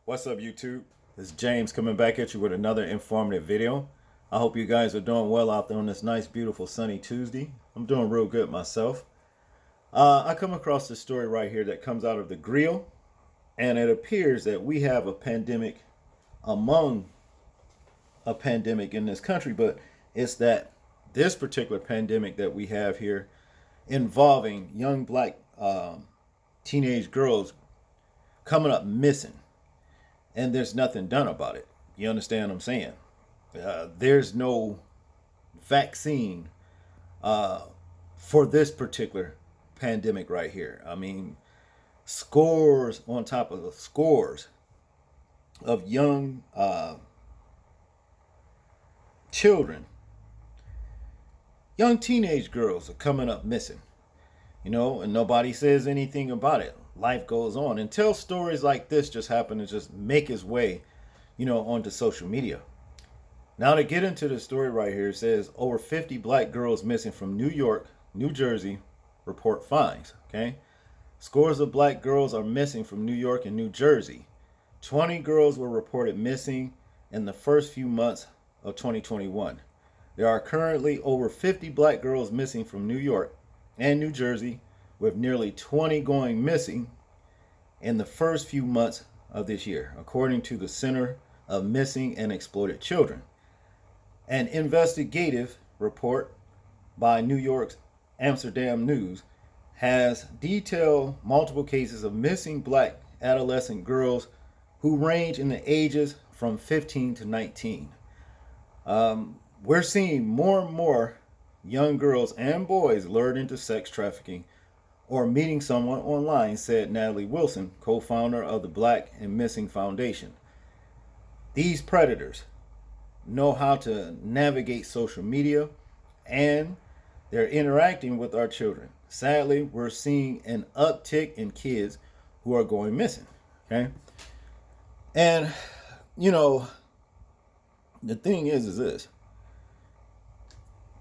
What's up, YouTube? This is James coming back at you with another informative video. I hope you guys are doing well out there on this nice, beautiful, sunny Tuesday. I'm doing real good myself. I come across this story right here that comes out of the Grill, and it appears that we have a pandemic among a pandemic in this country, but it's that this particular pandemic that we have here involving young black teenage girls coming up missing, and there's nothing done about it. You understand what I'm saying? There's no vaccine for this particular pandemic right here. I mean, scores on top of the scores of young children, young teenage girls are coming up missing, and nobody says anything about it. Life goes on until stories like this just happen to just make its way, onto social media. Now, to get into the story right here, it says over 50 black girls missing from New York, New Jersey report finds. Okay. Scores of black girls are missing from New York and New Jersey. 20 girls were reported missing in the first few months of 2021. There are currently over 50 black girls missing from New York and New Jersey, with nearly 20 going missing in the first few months of this year, according to the Center of Missing and Exploited Children. An investigative report by New York's Amsterdam News has detailed multiple cases of missing black adolescent girls who range in the ages from 15 to 19. We're seeing more and more young girls and boys lured into sex trafficking or meeting someone online, said Natalie Wilson, co-founder of the Black and Missing Foundation. These predators know how to navigate social media, and they're interacting with our children. Sadly, we're seeing an uptick in kids who are going missing. Okay. And, the thing is this.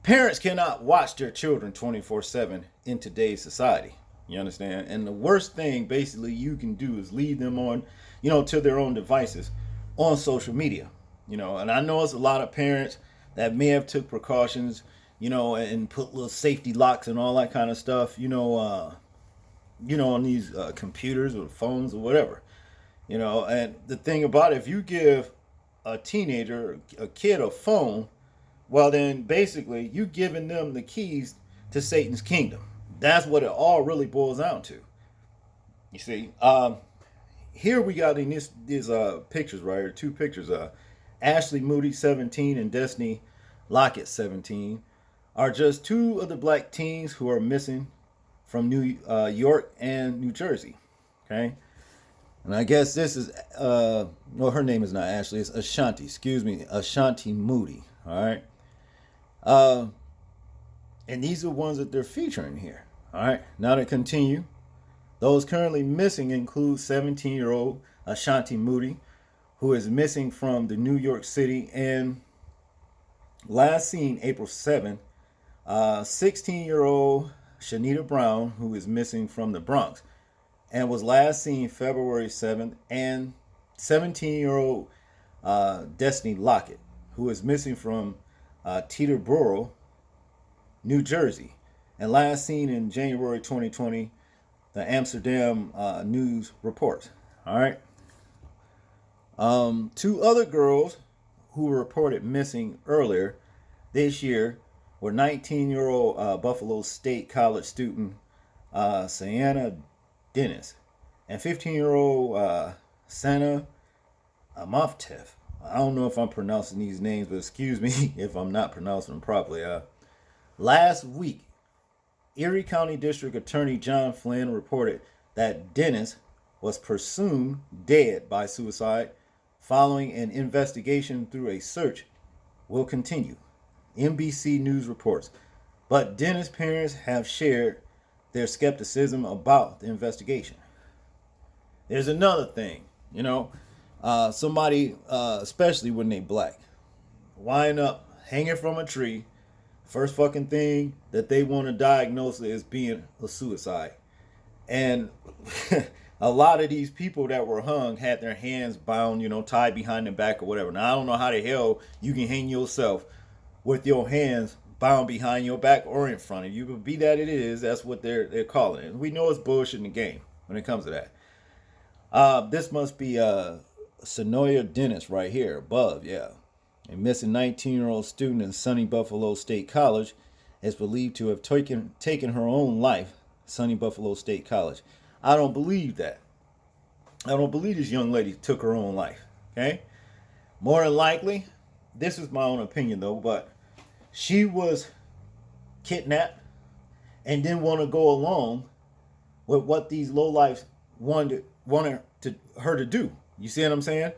Parents cannot watch their children 24/7 in today's society. You understand? And the worst thing basically you can do is leave them on, to their own devices on social media. And I know it's a lot of parents that may have took precautions, and put little safety locks and all that kind of stuff, on these computers or phones or whatever. And the thing about it, if you give a teenager, a kid, a phone, well, then basically you giving them the keys to Satan's kingdom. That's what it all really boils down to. You see, here we got in these pictures right here, two pictures. Ashley Moody, 17, and Destiny Lockett, 17, are just two of the black teens who are missing from New York and New Jersey. Okay. And I guess this is, no, her name is not Ashley, it's Ashanti, Ashanti Moody. All right. And these are ones that they're featuring here. All right. Now to continue, those currently missing include 17-year-old Ashanti Moody, who is missing from the New York City and last seen April 7th. 16-year-old Shanita Brown, who is missing from the Bronx and was last seen February 7th, and 17-year-old Destiny Lockett, who is missing from Teterboro, New Jersey, and last seen in January 2020, the Amsterdam News reports. All right. Two other girls who were reported missing earlier this year were 19-year-old Buffalo State College student Sienna Dennis and 15-year-old Sana Amaftef. I don't know if I'm pronouncing these names, but excuse me if I'm not pronouncing them properly. Last week, Erie County District Attorney John Flynn reported that Dennis was presumed dead by suicide following an investigation through a search will continue. NBC News reports. But Dennis' parents have shared their skepticism about the investigation. There's another thing, somebody, especially when they black, wind up hanging from a tree. First fucking thing that they want to diagnose is being a suicide. And A lot of these people that were hung had their hands bound, tied behind their back or whatever. Now I don't know how the hell you can hang yourself with your hands bound behind your back or in front of you, but be that it is, that's what they're calling it. We know it's bullshit in the game when it comes to that. This must be Sonoya Dennis right here above, yeah. A missing 19-year-old student in Sunny Buffalo State College is believed to have taken her own life. Sunny Buffalo State College. I don't believe that. I don't believe this young lady took her own life. Okay? More than likely, this is my own opinion though, but she was kidnapped and didn't want to go along with what these lowlifes wanted her to do. You see what I'm saying?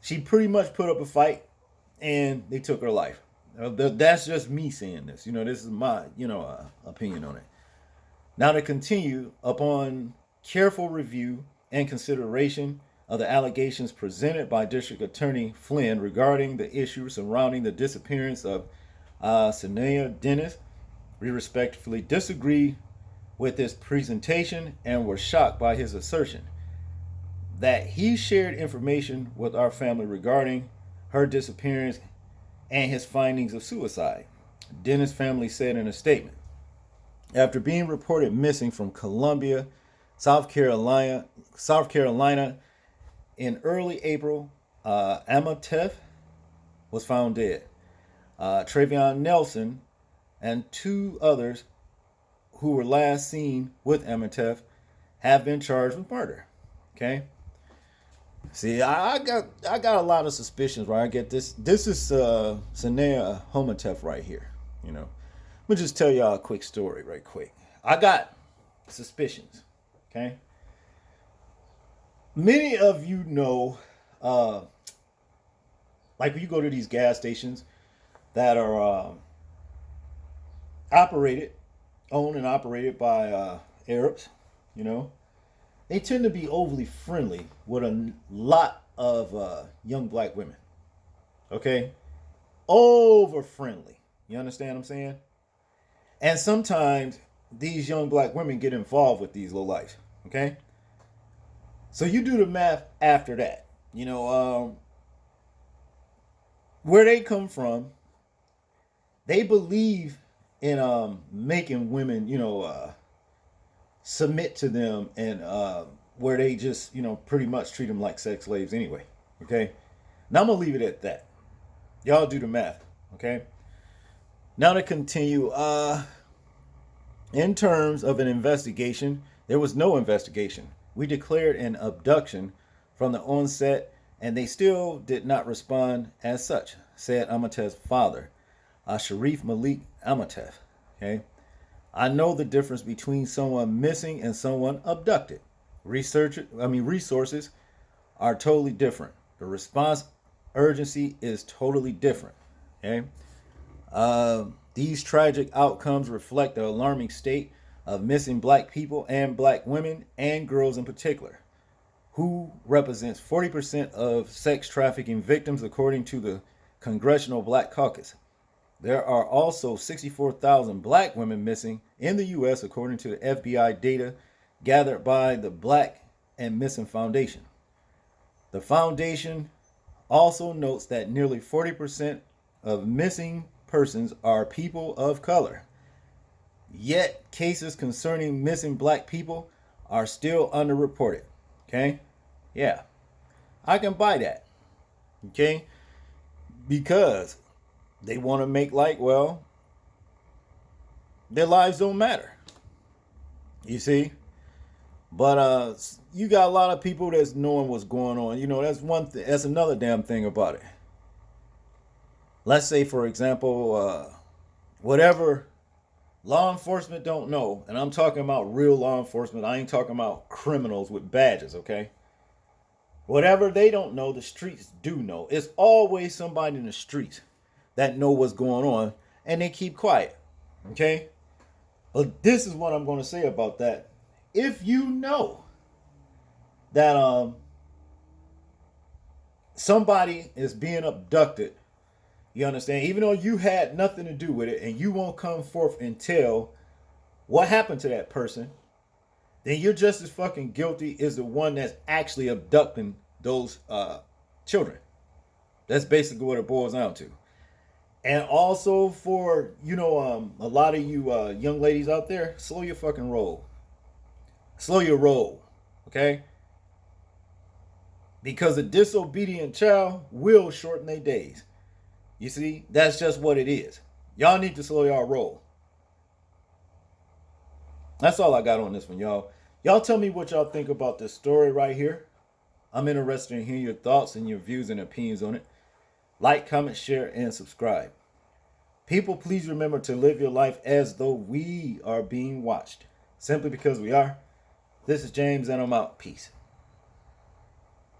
She pretty much put up a fight and they took her life. That's just me saying this. This is my, opinion on it. Now to continue, upon careful review and consideration of the allegations presented by District Attorney Flynn regarding the issue surrounding the disappearance of Sonoya Dennis, we respectfully disagree with his presentation and were shocked by his assertion that he shared information with our family regarding her disappearance and his findings of suicide. Dennis' family said in a statement, after being reported missing from Columbia, South Carolina in early April, Amatef was found dead. Travion Nelson and two others who were last seen with Amatef have been charged with murder. Okay. See, I got a lot of suspicions where I get this. This is Sanea Homatef right here. Let me just tell y'all a quick story right quick. I got suspicions. Okay. Many of you know, like when you go to these gas stations that are owned and operated by Arabs, they tend to be overly friendly with a lot of young black women. Okay? Over friendly. You understand what I'm saying? And sometimes these young black women get involved with these lowlifes. Okay? So you do the math after that. Where they come from, they believe in making women, submit to them, and where they just, pretty much treat them like sex slaves anyway. Okay? Now I'm going to leave it at that. Y'all do the math. Okay? Now to continue, in terms of an investigation, there was no investigation. We declared an abduction from the onset, and they still did not respond as such, said Amatef's father, Sharif Malik Amatef. Okay? I know the difference between someone missing and someone abducted. Resources are totally different. The response urgency is totally different. Okay? These tragic outcomes reflect the alarming state of missing black people and black women and girls in particular, who represents 40% of sex trafficking victims according to the Congressional Black Caucus. There are also 64,000 black women missing in the U.S. according to the FBI data gathered by the Black and Missing Foundation. The foundation also notes that nearly 40% of missing persons are people of color. Yet cases concerning missing black people are still underreported. Okay? Yeah. I can buy that. Okay? Because they want to make like, well, their lives don't matter. You see? But you got a lot of people that's knowing what's going on. That's one thing. That's another damn thing about it. Let's say, for example, whatever law enforcement don't know, and I'm talking about real law enforcement. I ain't talking about criminals with badges, okay? Whatever they don't know, the streets do know. It's always somebody in the streets that know what's going on, and they keep quiet, okay? But this is what I'm going to say about that. If you know that somebody is being abducted, you understand, even though you had nothing to do with it, and you won't come forth and tell what happened to that person, then you're just as fucking guilty as the one that's actually abducting those children. That's basically what it boils down to. And also for, a lot of you young ladies out there, slow your fucking roll. Slow your roll, okay? Because a disobedient child will shorten their days. You see, that's just what it is. Y'all need to slow y'all roll. That's all I got on this one, y'all. Y'all tell me what y'all think about this story right here. I'm interested in hearing your thoughts and your views and opinions on it. Like, comment, share, and subscribe. People, please remember to live your life as though we are being watched. Simply because we are. This is James, and I'm out. Peace.